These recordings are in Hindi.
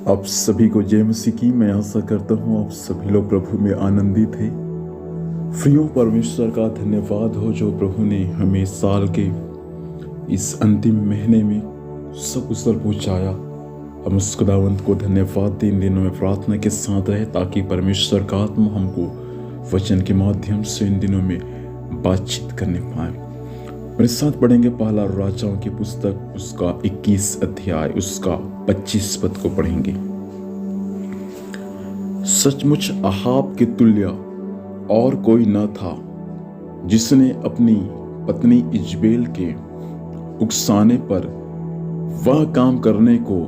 आप सभी को जय मसीह की। मैं आशा करता हूँ आप सभी लोग प्रभु में आनंदित हैं। प्रियो, परमेश्वर का धन्यवाद हो जो प्रभु ने हमें साल के इस अंतिम महीने में सकुशल पहुँचाया। हम उस खुदावंत को धन्यवाद दें। इन दिनों में प्रार्थना के साथ रहे ताकि परमेश्वर का आत्मा हमको वचन के माध्यम से इन दिनों में बातचीत करने पाए। मेरे साथ पढ़ेंगे पहला राजाओं की पुस्तक, उसका 21 अध्याय, उसका 25 पद को पढ़ेंगे। सचमुच अहाब के तुल्य और कोई न था जिसने अपनी पत्नी इजबेल के उकसाने पर वह काम करने को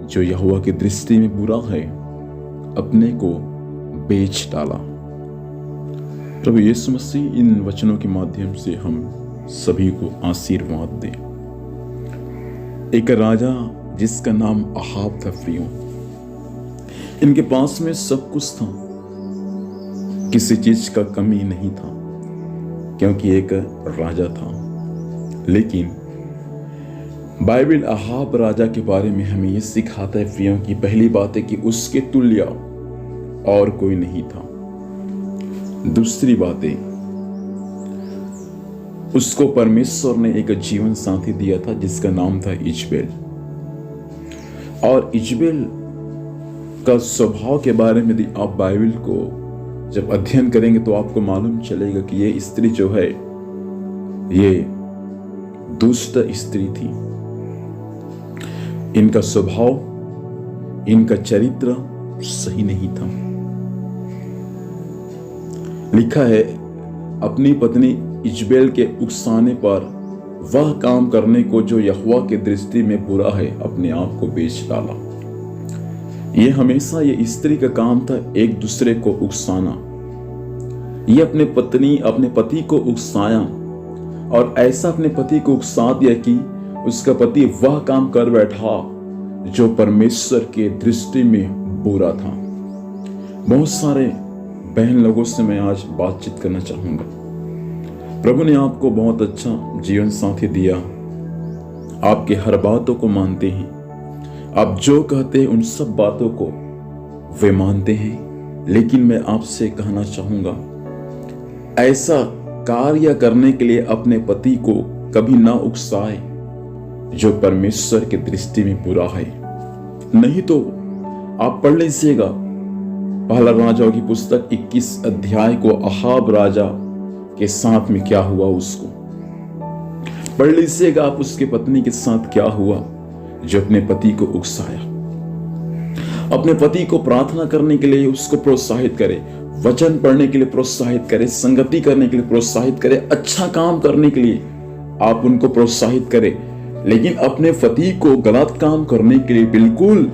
जो यहोवा की दृष्टि में बुरा है अपने को बेच डाला। प्रभु यीशु मसीह इन वचनों के माध्यम से हम सभी को आशीर्वाद दे। एक राजा जिसका नाम अहाब था। प्रियो, इनके पास में सब कुछ था, किसी चीज का कमी नहीं था क्योंकि एक राजा था। लेकिन बाइबल अहाब राजा के बारे में हमें यह सिखाता है प्रियो कि पहली बात है कि उसके तुल्य और कोई नहीं था। दूसरी बात है, उसको परमेश्वर ने एक जीवन साथी दिया था जिसका नाम था इजबेल। और इजबेल का स्वभाव के बारे में यदि आप बाइबल को जब अध्ययन करेंगे तो आपको मालूम चलेगा कि ये स्त्री जो है ये दुष्ट स्त्री थी। इनका स्वभाव, इनका चरित्र सही नहीं था। लिखा है अपनी पत्नी इजबेल के उकसाने पर वह काम करने को जो यहोवा की दृष्टि में बुरा है अपने आप को बेच डाला। यह हमेशा ये स्त्री का काम था, एक दूसरे को उकसाना। ये अपने पति को उकसाया और ऐसा अपने पति को उकसा दिया कि उसका पति वह काम कर बैठा जो परमेश्वर के दृष्टि में बुरा था। बहुत सारे बहन लोगों से मैं आज बातचीत करना चाहूंगा। प्रभु ने आपको बहुत अच्छा जीवन साथी दिया, आपके हर बातों को मानते हैं, आप जो कहते हैं उन सब बातों को वे मानते हैं। लेकिन मैं आपसे कहना चाहूंगा, ऐसा कार्य करने के लिए अपने पति को कभी ना उकसाए जो परमेश्वर की दृष्टि में बुरा है। नहीं तो आप पढ़ लीजिएगा पहला राजाओं की पुस्तक 21 अध्याय को, अहाब राजा के साथ में क्या हुआ उसको पढ़ लीजिएगा आप। उसके पत्नी के साथ क्या हुआ जो अपने पति को उकसाया। अपने पति को प्रार्थना करने के लिए उसको प्रोत्साहित करे, वचन पढ़ने के लिए प्रोत्साहित करे, संगति करने के लिए प्रोत्साहित करे, अच्छा काम करने के लिए आप उनको प्रोत्साहित करें। लेकिन अपने पति को गलत काम करने के लिए बिल्कुल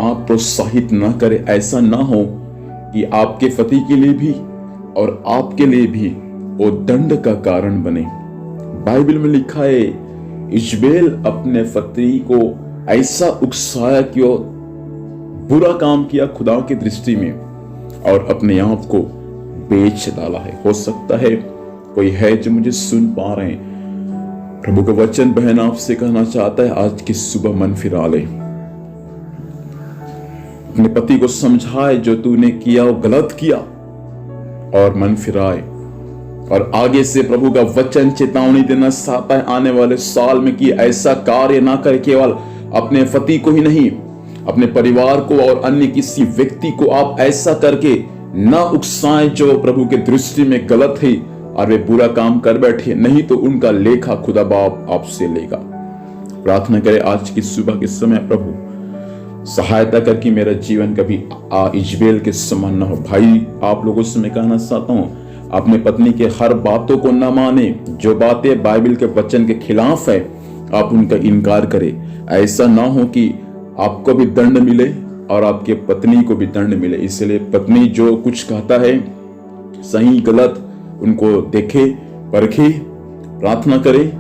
आप प्रोत्साहित ना करें। ऐसा ना हो कि आपके पति के लिए भी और आपके लिए भी वो दंड का कारण बने। बाइबल में लिखा है इजबेल अपने पति को ऐसा उकसाया कि वो बुरा काम किया खुदा की दृष्टि में और अपने आप को बेच डाला है। हो सकता है कोई है जो मुझे सुन पा रहे हैं। प्रभु का वचन बहन आपसे कहना चाहता है, आज की सुबह मन फिरा ले। अपने पति को समझाए जो तूने किया वो गलत किया और मन फिराए। और आगे से प्रभु का वचन चेतावनी देना चाहता है आने वाले साल में कि ऐसा कार्य ना करे। केवल अपने पति को ही नहीं, अपने परिवार को और अन्य किसी व्यक्ति को आप ऐसा करके ना उकसाएं जो प्रभु के दृष्टि में गलत है और वे बुरा काम कर बैठे। नहीं तो उनका लेखा खुदा बाप आपसे लेगा। प्रार्थना करें आज की सुबह के समय, प्रभु सहायता करके मेरा जीवन कभी इजबेल के समान न हो। भाई, आप लोगों से मैं कहना चाहता हूँ, अपने पत्नी के हर बातों को न माने। जो बातें बाइबल के वचन के खिलाफ है आप उनका इनकार करें। ऐसा ना हो कि आपको भी दंड मिले और आपके पत्नी को भी दंड मिले। इसलिए पत्नी जो कुछ कहता है सही गलत उनको देखे, परखे, प्रार्थना करे।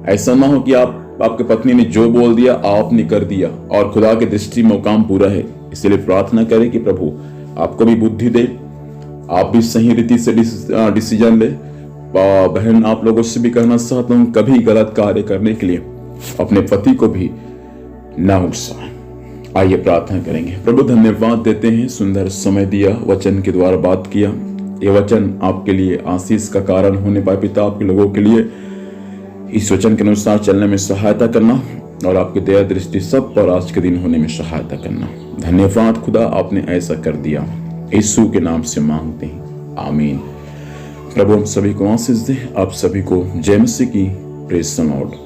ऐसा ना हो कि आपके पत्नी ने जो बोल दिया आपने कर दिया और खुदा के दृष्टि में काम पूरा है। इसलिए प्रार्थना करें कि प्रभु आपको भी बुद्धि दे, आप भी सही रीति से डिसीजन ले। बहन, आप लोगों से भी कहना चाहता हूं, कभी गलत कार्य करने के लिए अपने पति को भी ना उकसाएं। आइए प्रार्थना करेंगे। प्रभु धन्यवाद देते हैं, सुंदर समय दिया, वचन के द्वारा बात किया। ये वचन आपके लिए आशीष का कारण होने पाए पिता, आपके लोगों के लिए इस वचन के अनुसार चलने में सहायता करना और आपकी दया दृष्टि सब पर आज के दिन होने में सहायता करना। धन्यवाद खुदा, आपने ऐसा कर दिया। यीशु के नाम से मांगते हैं, आमीन। प्रभु हम सभी को आशीष दे, आप सभी को जय मसीह की। Praise the Lord.